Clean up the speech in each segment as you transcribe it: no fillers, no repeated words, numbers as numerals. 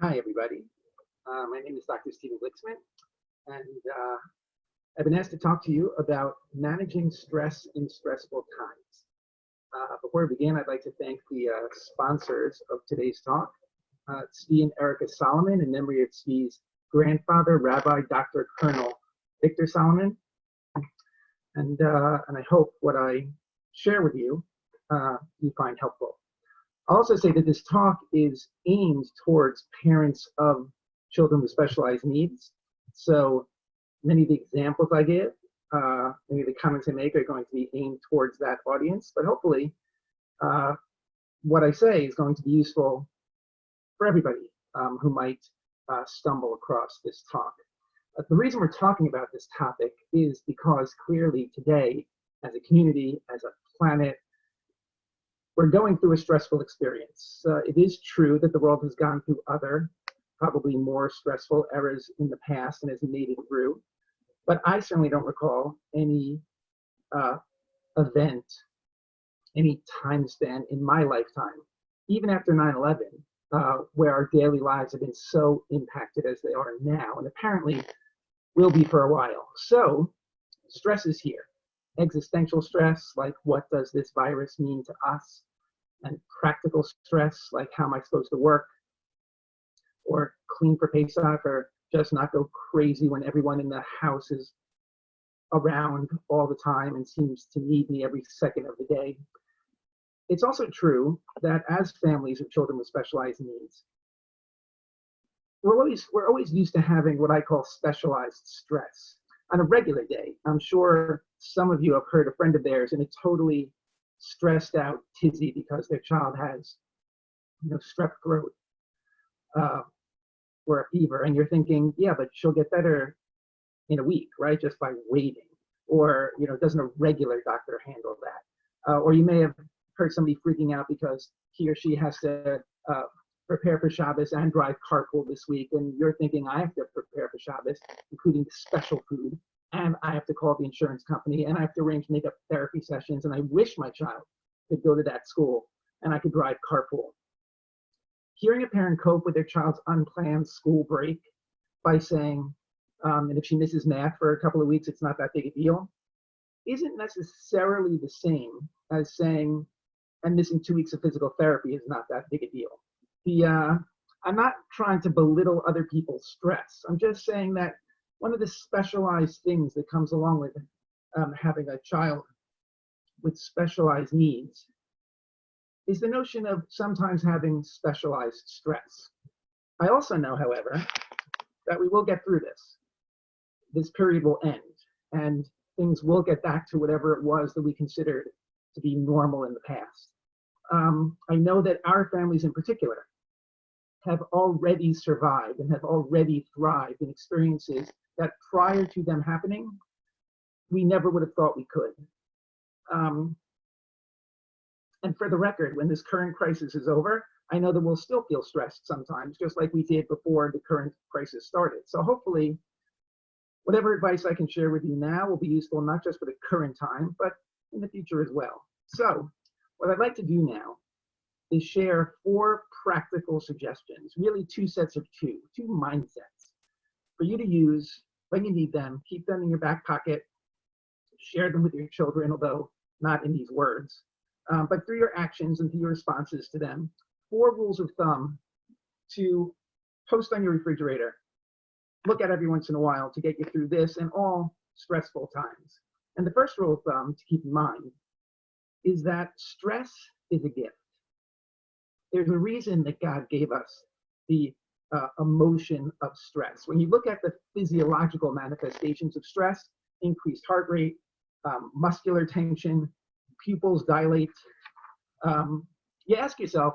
Hi, everybody. My name is Dr. Stephen Glicksman, and I've been asked to talk to you about managing stress in stressful times. Before we begin, I'd like to thank the sponsors of today's talk, Tzvi and Erica Solomon, in memory of Tzvi's grandfather, Rabbi Dr. Colonel Victor Solomon. And I hope what I share with you you find helpful. I'll also say that this talk is aimed towards parents of children with specialized needs. So many of the examples I give, many of the comments I make are going to be aimed towards that audience, but hopefully what I say is going to be useful for everybody who might stumble across this talk. The reason we're talking about this topic is because clearly today, as a community, as a planet, we're going through a stressful experience. It is true that the world has gone through other, probably more stressful eras in the past and has made it through. But I certainly don't recall any event, any time span in my lifetime, even after 9/11, where our daily lives have been so impacted as they are now, and apparently will be for a while. So stress is here. Existential stress, like what does this virus mean to us? And practical stress, like how am I supposed to work? Or clean for Pesach, or just not go crazy when everyone in the house is around all the time and seems to need me every second of the day. It's also true that as families of children with specialized needs, we're always used to having what I call specialized stress on a regular day. I'm sure some of you have heard a friend of theirs in a totally stressed out tizzy because their child has, strep throat or a fever, and you're thinking, yeah, but she'll get better in a week, right? Just by waiting. Or, doesn't a regular doctor handle that? Or you may have heard somebody freaking out because he or she has to prepare for Shabbos and drive carpool this week, and you're thinking, I have to prepare for Shabbos, including special food, and I have to call the insurance company, and I have to arrange makeup therapy sessions, and I wish my child could go to that school and I could drive carpool. Hearing a parent cope with their child's unplanned school break by saying, and if she misses math for a couple of weeks, it's not that big a deal, isn't necessarily the same as saying, I'm missing 2 weeks of physical therapy is not that big a deal. I'm not trying to belittle other people's stress. I'm just saying that one of the specialized things that comes along with having a child with specialized needs is the notion of sometimes having specialized stress. I also know, however, that we will get through this. This period will end, and things will get back to whatever it was that we considered to be normal in the past. I know that our families in particular have already survived and have already thrived in experiences that prior to them happening, we never would have thought we could. And for the record, when this current crisis is over, I know that we'll still feel stressed sometimes, just like we did before the current crisis started. So hopefully, whatever advice I can share with you now will be useful not just for the current time, but in the future as well. So what I'd like to do now is share 4 practical suggestions, really 2 sets of 2 mindsets for you to use when you need them. Keep them in your back pocket, share them with your children, although not in these words, but through your actions and through your responses to them. 4 rules of thumb to post on your refrigerator, look at every once in a while to get you through this and all stressful times. And the first rule of thumb to keep in mind is that stress is a gift. There's a reason that God gave us the emotion of stress. When you look at the physiological manifestations of stress, increased heart rate, muscular tension, pupils dilate, you ask yourself,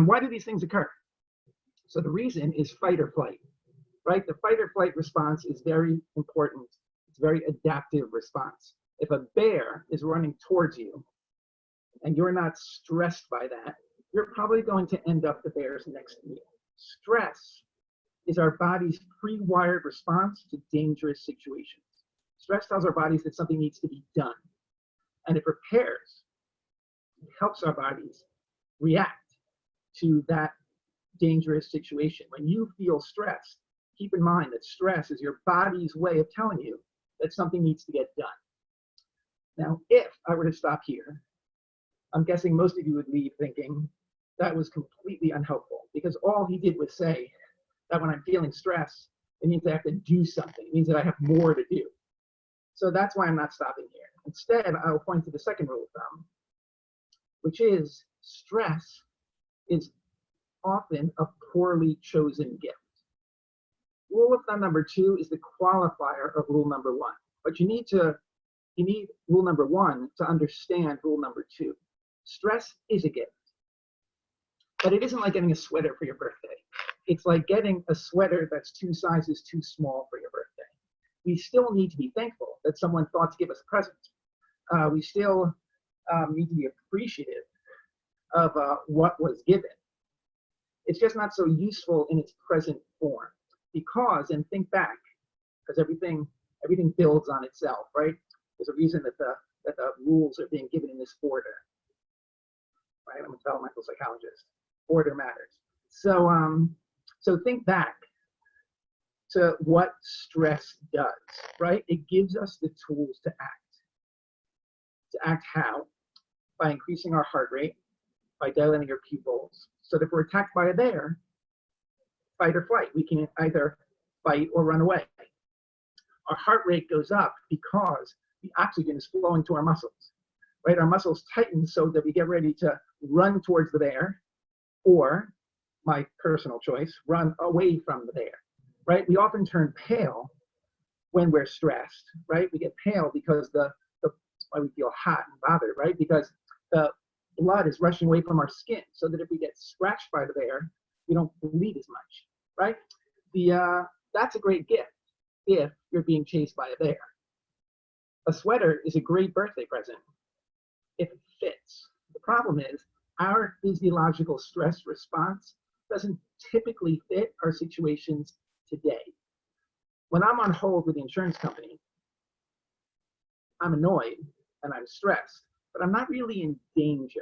why do these things occur? So the reason is fight or flight, right? The fight or flight response is very important. It's a very adaptive response. If a bear is running towards you and you're not stressed by that, you're probably going to end up the bear's next meal. Stress is our body's pre-wired response to dangerous situations. Stress tells our bodies that something needs to be done, and it prepares, it helps our bodies react to that dangerous situation. When you feel stressed, keep in mind that stress is your body's way of telling you that something needs to get done. Now, if I were to stop here, I'm guessing most of you would leave thinking that was completely unhelpful, because all he did was say that when I'm feeling stress, it means I have to do something. It means that I have more to do. So that's why I'm not stopping here. Instead, I'll point to the second rule of thumb, which is stress is often a poorly chosen gift. Rule of thumb number 2 is the qualifier of rule number 1. But you need rule number 1 to understand rule number 2. Stress is a gift, but it isn't like getting a sweater for your birthday. It's like getting a sweater that's 2 sizes too small for your birthday. We still need to be thankful that someone thought to give us a present. We still need to be appreciative of what was given. It's just not so useful in its present form, because, and think back, because everything builds on itself, right? There's a reason that the rules are being given in this order, right? I'm a developmental psychologist. Order matters. So think back to what stress does, right? It gives us the tools to act. To act how? By increasing our heart rate, by dilating your pupils, so that if we're attacked by a bear, fight or flight, we can either fight or run away. Our heart rate goes up because the oxygen is flowing to our muscles, right? Our muscles tighten so that we get ready to run towards the bear, or, my personal choice, run away from the bear, right? We often turn pale when we're stressed, right? We get pale because why we feel hot and bothered, right? Because the blood is rushing away from our skin, so that if we get scratched by the bear, we don't bleed as much, right? That's a great gift if you're being chased by a bear. A sweater is a great birthday present if it fits. The problem is our physiological stress response doesn't typically fit our situations today. When I'm on hold with the insurance company, I'm annoyed and I'm stressed, but I'm not really in danger,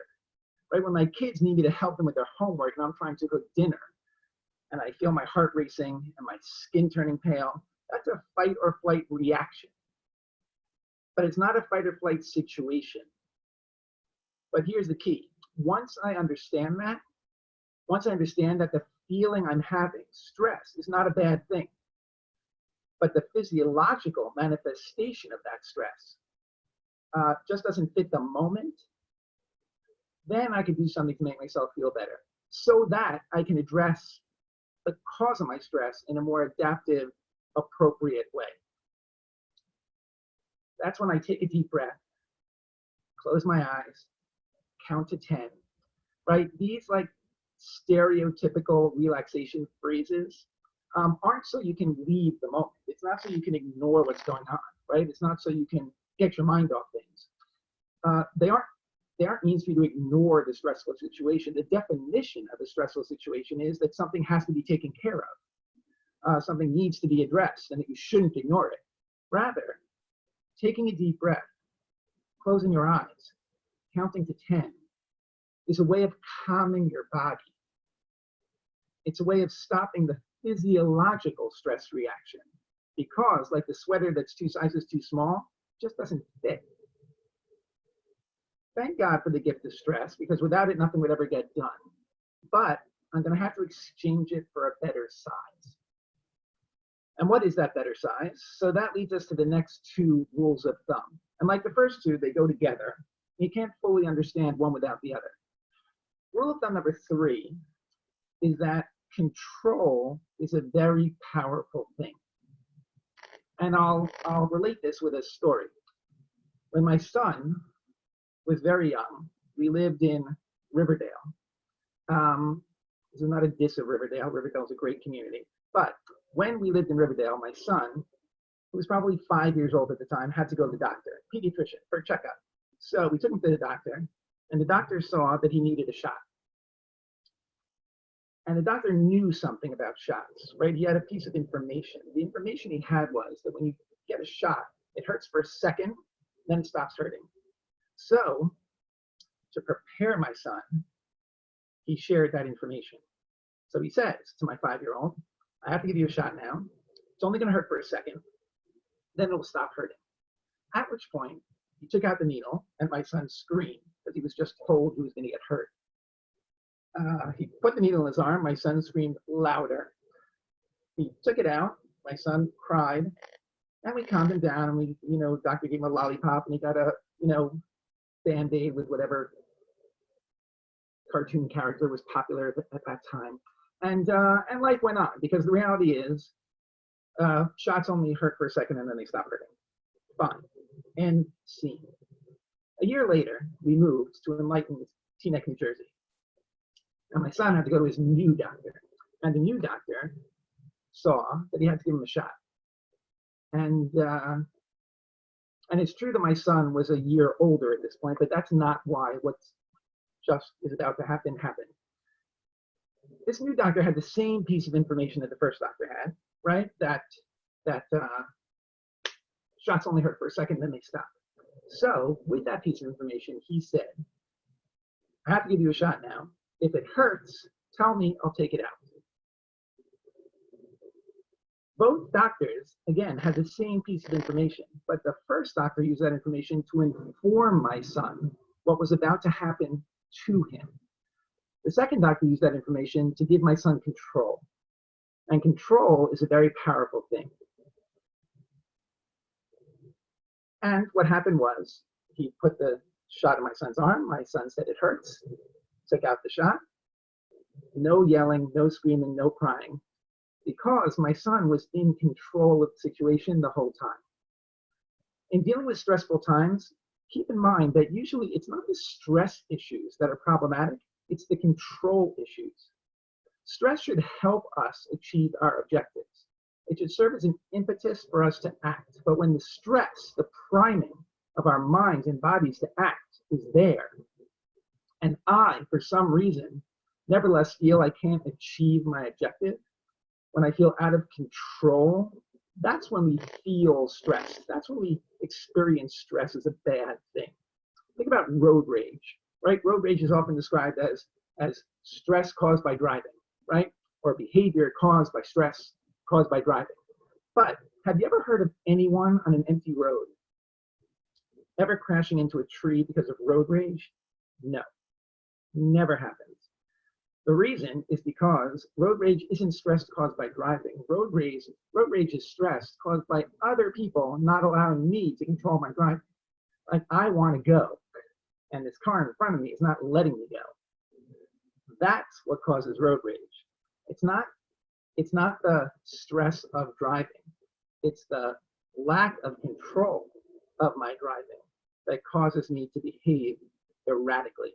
right? When my kids need me to help them with their homework and I'm trying to cook dinner and I feel my heart racing and my skin turning pale, that's a fight or flight reaction. But it's not a fight or flight situation. But here's the key. Once I understand that the feeling I'm having, stress, is not a bad thing, but the physiological manifestation of that stress just doesn't fit the moment, then I can do something to make myself feel better, so that I can address the cause of my stress in a more adaptive, appropriate way. That's when I take a deep breath, close my eyes, count to 10, right? These like stereotypical relaxation phrases aren't so you can leave the moment. It's not so you can ignore what's going on, right? It's not so you can get your mind off things. They aren't means for you to ignore the stressful situation. The definition of a stressful situation is that something has to be taken care of. Something needs to be addressed, and that you shouldn't ignore it. Rather, taking a deep breath, closing your eyes, counting to 10 is a way of calming your body. It's a way of stopping the physiological stress reaction, because like the sweater that's 2 sizes too small just doesn't fit. Thank God for the gift of stress, because without it, nothing would ever get done. But I'm going to have to exchange it for a better size. And what is that better size? So that leads us to the next 2 rules of thumb. And like the first 2, they go together. You can't fully understand one without the other. Rule of thumb number 3 is that control is a very powerful thing. And I'll relate this with a story. When my son was very young, we lived in Riverdale. This is not a diss of Riverdale. Riverdale is a great community. But when we lived in Riverdale, my son, who was probably 5 years old at the time, had to go to the doctor, pediatrician, for a checkup. So we took him to the doctor, and the doctor saw that he needed a shot. And the doctor knew something about shots, right? He had a piece of information. The information he had was that when you get a shot, it hurts for a second, then it stops hurting. So to prepare my son, he shared that information. So he says to my 5-year-old, I have to give you a shot now. It's only going to hurt for a second. Then it'll stop hurting. At which point, he took out the needle, and my son screamed because he was just told he was going to get hurt. He put the needle in his arm. My son screamed louder. He took it out. My son cried, and we calmed him down. And we, doctor gave him a lollipop, and he got a, Band-Aid with whatever cartoon character was popular at that time. And life went on, because the reality is, shots only hurt for a second and then they stop hurting. Fine. End scene. A year later, we moved to enlightened Teaneck, New Jersey. And my son had to go to his new doctor. And the new doctor saw that he had to give him a shot. And it's true that my son was a year older at this point, but that's not why what's just is about to happen happened. This new doctor had the same piece of information that the first doctor had, right? That shots only hurt for a second, then they stop. So with that piece of information, he said, I have to give you a shot now. If it hurts, tell me, I'll take it out. Both doctors, again, had the same piece of information, but the first doctor used that information to inform my son what was about to happen to him. The second doctor used that information to give my son control. And control is a very powerful thing. And what happened was, he put the shot in my son's arm. My son said it hurts. Took out the shot. No yelling, no screaming, no crying, because my son was in control of the situation the whole time. In dealing with stressful times, keep in mind that usually it's not the stress issues that are problematic, it's the control issues. Stress should help us achieve our objectives. It should serve as an impetus for us to act. But when the stress, the priming of our minds and bodies to act is there, and I, for some reason, nevertheless feel I can't achieve my objective, when I feel out of control, that's when we feel stressed. That's when we experience stress as a bad thing. Think about road rage, right? Road rage is often described as stress caused by driving, right? Or behavior caused by stress caused by driving. But have you ever heard of anyone on an empty road ever crashing into a tree because of road rage? No, never happens. The reason is because road rage isn't stress caused by driving. Road rage is stress caused by other people not allowing me to control my driving. Like, I want to go, and this car in front of me is not letting me go. That's what causes road rage. It's not the stress of driving. It's the lack of control of my driving that causes me to behave erratically,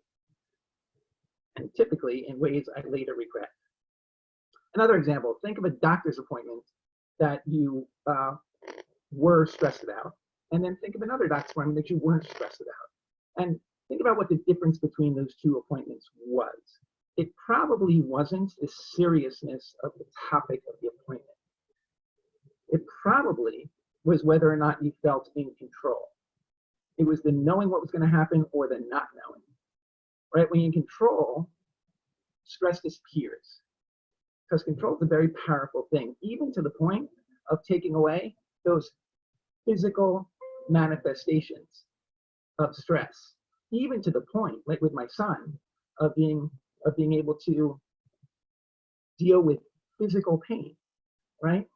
and typically in ways I later regret. Another example, think of a doctor's appointment that you were stressed about, and then think of another doctor's appointment that you weren't stressed about. And think about what the difference between those two appointments was. It probably wasn't the seriousness of the topic of the appointment. It probably was whether or not you felt in control. It was the knowing what was going to happen or the not knowing. Right? When you're in control, stress disappears. Because control is a very powerful thing, even to the point of taking away those physical manifestations of stress. Even to the point, like with my son, of being able to deal with physical pain, right?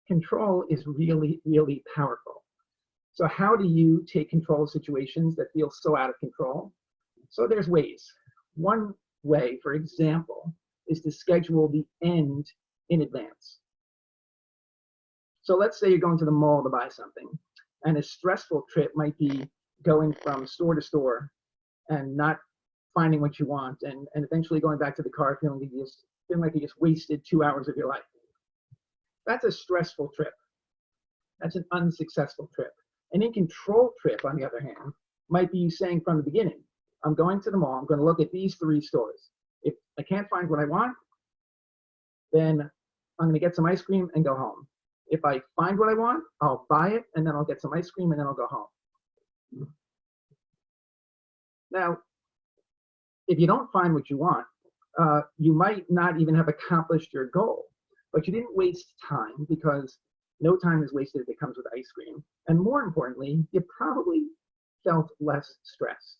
Control is really, really powerful. So how do you take control of situations that feel so out of control? So there's ways. One way, for example, is to schedule the end in advance. So let's say you're going to the mall to buy something, and a stressful trip might be going from store to store and not finding what you want, and eventually going back to the car feeling like you just wasted 2 hours of your life. That's a stressful trip. That's an unsuccessful trip. An in-control trip, on the other hand, might be you saying from the beginning, I'm going to the mall, I'm going to look at these 3 stores. If I can't find what I want, then I'm going to get some ice cream and go home. If I find what I want, I'll buy it, and then I'll get some ice cream, and then I'll go home. Now, if you don't find what you want, You might not even have accomplished your goal, but you didn't waste time, because no time is wasted if it comes with ice cream. And more importantly, you probably felt less stressed.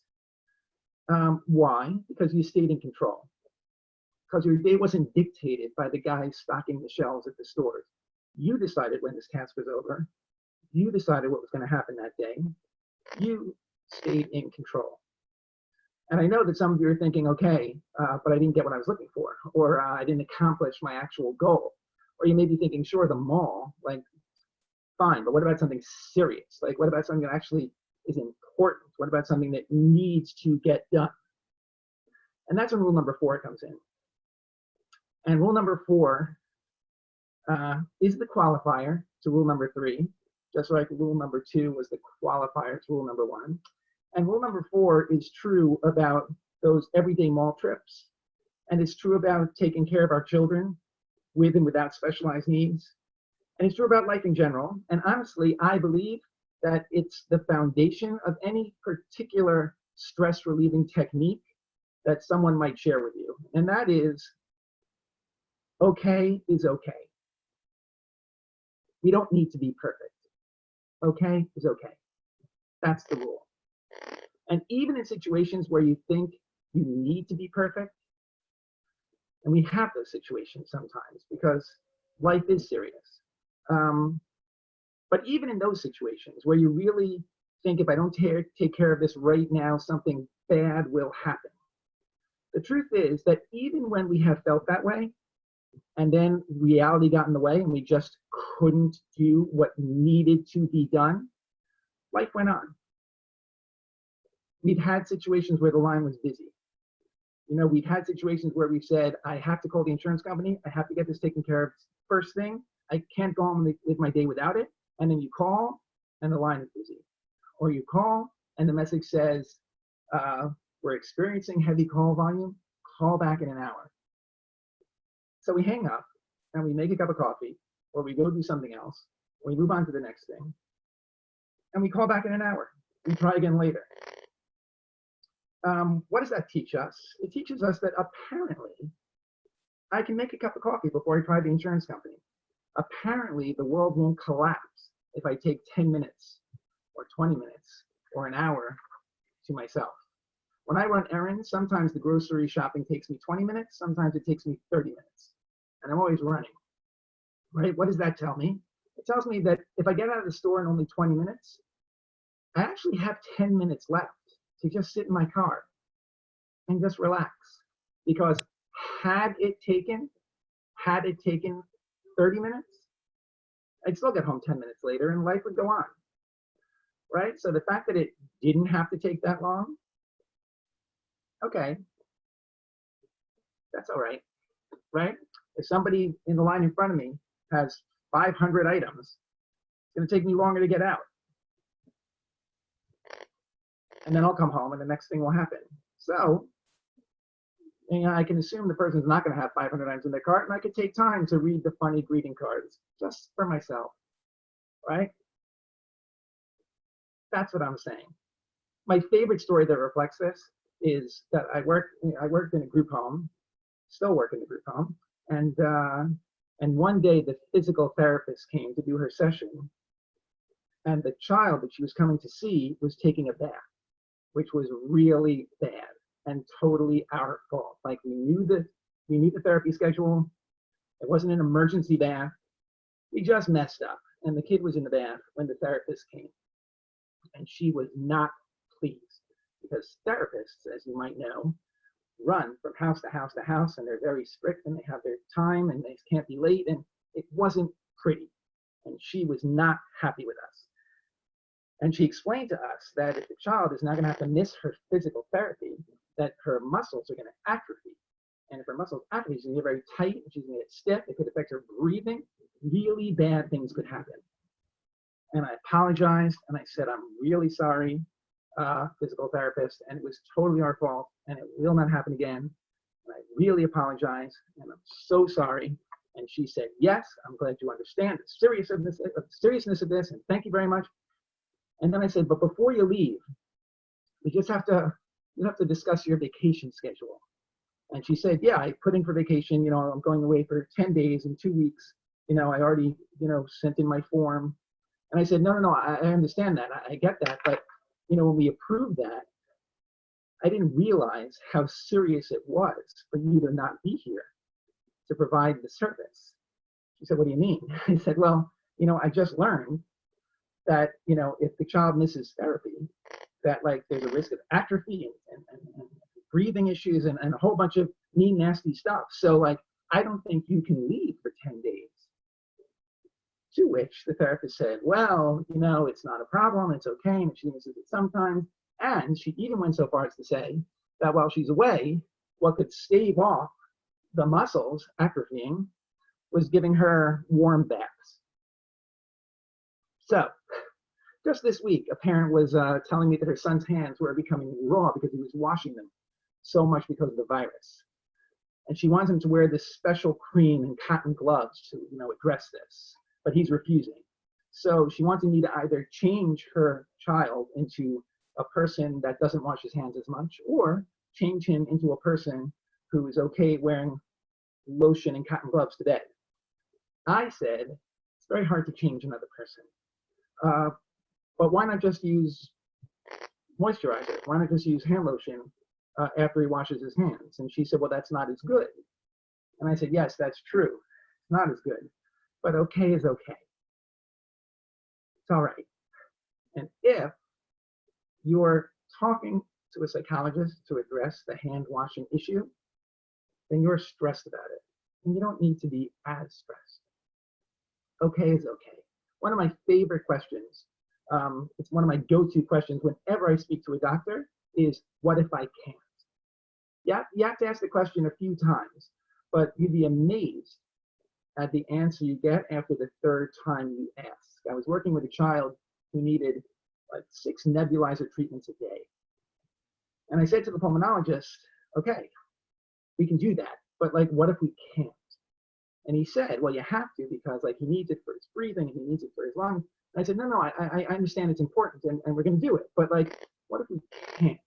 Why? Because you stayed in control. Because your day wasn't dictated by the guy stocking the shelves at the stores. You decided when this task was over. You decided what was going to happen that day. You stayed in control. And I know that some of you are thinking, okay, but I didn't get what I was looking for, or I didn't accomplish my actual goal. Or you may be thinking, sure, the mall, like, fine, but what about something serious? Like, what about something that actually is important? What about something that needs to get done? And that's when rule number 4 comes in. And rule number 4 is the qualifier to rule number 3, just like rule number 2 was the qualifier to rule number 1. And rule number 4 is true about those everyday mall trips, and it's true about taking care of our children with and without specialized needs, and it's true about life in general. And honestly, I believe that it's the foundation of any particular stress relieving technique that someone might share with you, and that is, okay is okay. We don't need to be perfect. Okay is okay. That's the rule. And even in situations where you think you need to be perfect, and we have those situations sometimes because life is serious. But even in those situations where you really think, if I don't take care of this right now, something bad will happen. The truth is that even when we have felt that way, and then reality got in the way and we just couldn't do what needed to be done, life went on. We've had situations where the line was busy. You know, we've had situations where we've said, I have to call the insurance company. I have to get this taken care of first thing. I can't go on with my day without it. And then you call and the line is busy. Or you call and the message says, we're experiencing heavy call volume. Call back in an hour. So we hang up and we make a cup of coffee, or we go do something else, or we move on to the next thing. And we call back in an hour. We try again later. What does that teach us? It teaches us that apparently I can make a cup of coffee before I try the insurance company. Apparently the world won't collapse if I take 10 minutes or 20 minutes or an hour to myself. When I run errands, sometimes the grocery shopping takes me 20 minutes, sometimes it takes me 30 minutes, and I'm always running, right? What does that tell me? It tells me that if I get out of the store in only 20 minutes, I actually have 10 minutes left to just sit in my car and just relax. Because had it taken 30 minutes, I'd still get home 10 minutes later and life would go on, right? So the fact that it didn't have to take that long, okay, that's all right, right? If somebody in the line in front of me has 500 items, it's gonna take me longer to get out. And then I'll come home and the next thing will happen. So, you know, I can assume the person's not going to have 500 items in their cart, and I could take time to read the funny greeting cards just for myself, right? That's what I'm saying. My favorite story that reflects this is that I worked in a group home, still work in the group home, and one day the physical therapist came to do her session, and the child that she was coming to see was taking a bath, which was really bad and totally our fault. Like we knew the therapy schedule. It wasn't an emergency bath. We just messed up. And the kid was in the bath when the therapist came. And she was not pleased because therapists, as you might know, run from house to house to house, and they're very strict and they have their time and they can't be late, and it wasn't pretty. And she was not happy with us. And she explained to us that if the child is not going to have to miss her physical therapy, that her muscles are going to atrophy. And if her muscles atrophy, she's going to get very tight, and she's going to get stiff. It could affect her breathing. Really bad things could happen. And I apologized, and I said, I'm really sorry, physical therapist, and it was totally our fault, and it will not happen again. And I really apologize, and I'm so sorry. And she said, yes, I'm glad you understand the seriousness of this, and thank you very much. And then I said, but before you leave, you have to discuss your vacation schedule. And she said, yeah, I put in for vacation, I'm going away for 10 days and 2 weeks. I already, sent in my form. And I said, no, I understand that. I get that. But, when we approved that, I didn't realize how serious it was for you to not be here to provide the service. She said, what do you mean? I said, well, I just learned that, if the child misses therapy, that like there's a risk of atrophy and breathing issues and a whole bunch of mean, nasty stuff. So like, I don't think you can leave for 10 days. To which the therapist said, well, it's not a problem. It's okay. And she misses it sometimes. And she even went so far as to say that while she's away, what could stave off the muscles atrophying was giving her warm baths. So just this week, a parent was telling me that her son's hands were becoming raw because he was washing them so much because of the virus. And she wants him to wear this special cream and cotton gloves to, address this, but he's refusing. So she wanted me to either change her child into a person that doesn't wash his hands as much, or change him into a person who is okay wearing lotion and cotton gloves to bed. I said, it's very hard to change another person. But why not just use moisturizer? Why not just use hand lotion after he washes his hands? And she said, well, that's not as good. And I said, yes, that's true. It's not as good, but okay is okay. It's all right. And if you're talking to a psychologist to address the hand washing issue, then you're stressed about it. And you don't need to be as stressed. Okay is okay. One of my favorite questions, it's one of my go-to questions whenever I speak to a doctor, is what if I can't? Yeah, you have to ask the question a few times, but you'd be amazed at the answer you get after the third time you ask. I was working with a child who needed like 6 nebulizer treatments a day. And I said to the pulmonologist, okay, we can do that, but like, what if we can't? And he said, well, you have to, because like he needs it for his breathing and he needs it for his lungs. And I said, no, I understand it's important and we're going to do it, but like, what if we can't?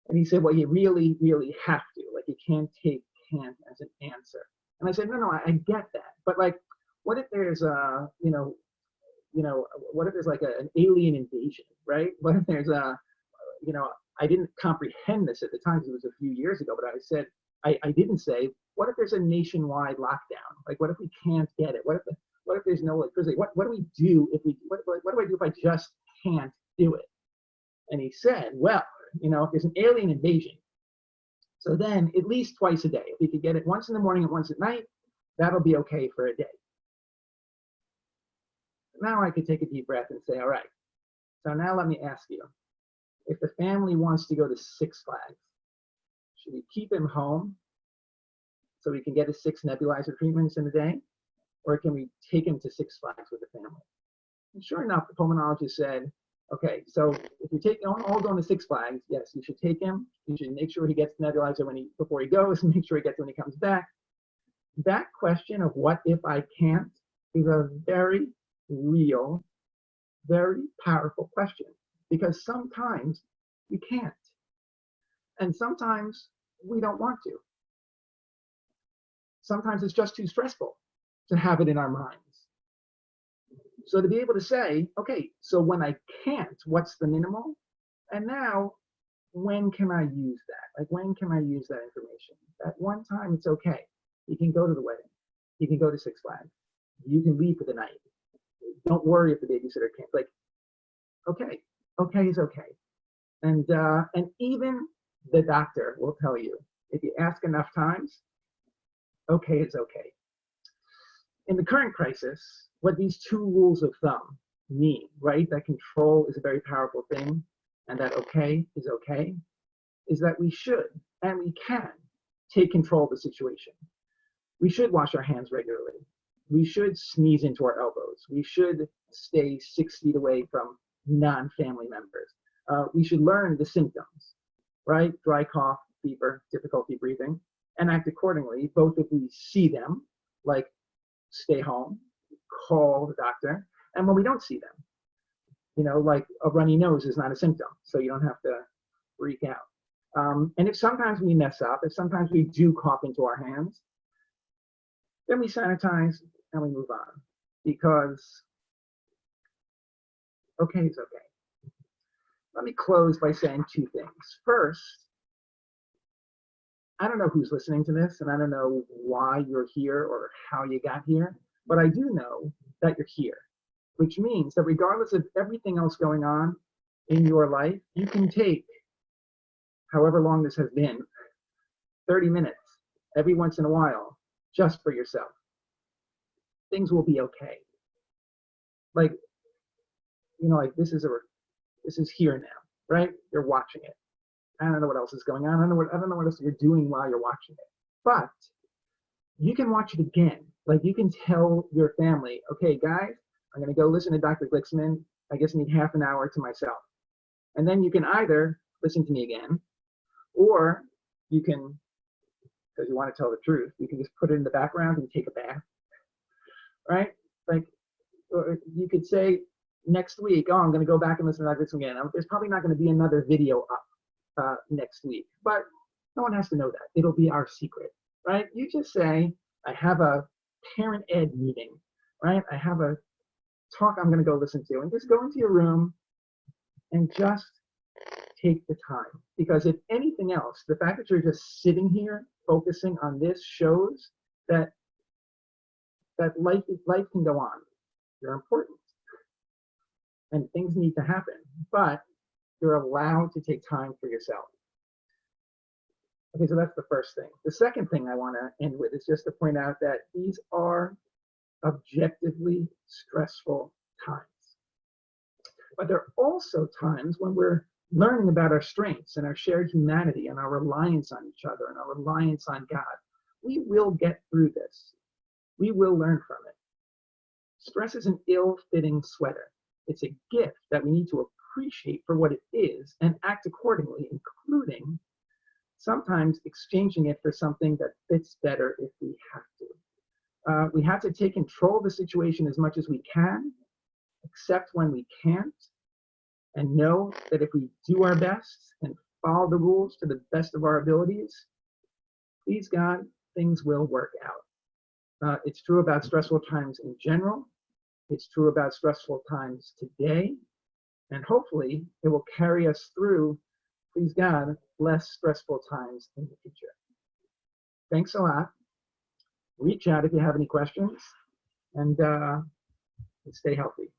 And he said, well, you really, really have to. Like, you can't take can't as an answer. And I said, no, I get that, but like, what if there's what if there's like an alien invasion, right? What if there's I didn't comprehend this at the time because it was a few years ago, but I said, I didn't say, what if there's a nationwide lockdown? Like, what if we can't get it? What if there's no electricity? What do we do if what do I do if I just can't do it? And he said, well, if there's an alien invasion, so then at least twice a day. If we could get it once in the morning and once at night, that'll be okay for a day. Now I could take a deep breath and say, all right, so now let me ask you, if the family wants to go to Six Flags, should we keep him home so he can get his 6 nebulizer treatments in a day? Or can we take him to Six Flags with the family? And sure enough, the pulmonologist said, okay, so if you take all going to Six Flags, yes, you should take him. You should make sure he gets the nebulizer before he goes, and make sure he gets it when he comes back. That question of what if I can't is a very real, very powerful question, because sometimes we can't. And sometimes we don't want to. Sometimes it's just too stressful to have it in our minds. So to be able to say, okay, so when I can't, what's the minimal? And now, when can I use that? Like, when can I use that information? At one time, it's okay. You can go to the wedding. You can go to Six Flags. You can leave for the night. Don't worry if the babysitter can't. Like, okay is okay. And even the doctor will tell you, if you ask enough times, okay is okay. In the current crisis, what these 2 rules of thumb mean, right? That control is a very powerful thing, and that okay is okay, is that we should and we can take control of the situation. We should wash our hands regularly. We should sneeze into our elbows. We should stay 6 feet away from non-family members. We should learn the symptoms, right? Dry cough, fever, difficulty breathing, and act accordingly, both if we see them, like stay home, call the doctor, and when we don't see them, like a runny nose is not a symptom, so you don't have to freak out. And if sometimes we mess up, if sometimes we do cough into our hands, then we sanitize and we move on, because okay is okay. Let me close by saying two things. First, I don't know who's listening to this, and I don't know why you're here or how you got here, but I do know that you're here, which means that regardless of everything else going on in your life, you can take however long this has been, 30 minutes every once in a while, just for yourself. Things will be okay. Like, like this is here now, right? You're watching it. I don't know what else is going on. I don't know what else you're doing while you're watching it. But you can watch it again. Like, you can tell your family, okay, guys, I'm going to go listen to Dr. Glicksman. I just need half an hour to myself. And then you can either listen to me again, or you can, because you want to tell the truth, you can just put it in the background and take a bath, right? Like, you could say next week, oh, I'm going to go back and listen to this again. There's probably not going to be another video up next week, but no one has to know that. It'll be our secret, right? You just say, I have a parent ed meeting, right? I have a talk I'm going to go listen to, and just go into your room and just take the time. Because if anything else, the fact that you're just sitting here focusing on this shows that life can go on. You're important and things need to happen, but you're allowed to take time for yourself. Okay, so that's the first thing. The second thing I want to end with is just to point out that these are objectively stressful times. But there are also times when we're learning about our strengths and our shared humanity and our reliance on each other and our reliance on God. We will get through this. We will learn from it. Stress is an ill-fitting sweater. It's a gift that we need to appreciate for what it is and act accordingly, including sometimes exchanging it for something that fits better if we have to. We have to take control of the situation as much as we can, accept when we can't, and know that if we do our best and follow the rules to the best of our abilities, please God, things will work out. It's true about stressful times in general. It's true about stressful times today. And hopefully it will carry us through, please God, less stressful times in the future. Thanks a lot. Reach out if you have any questions, and stay healthy.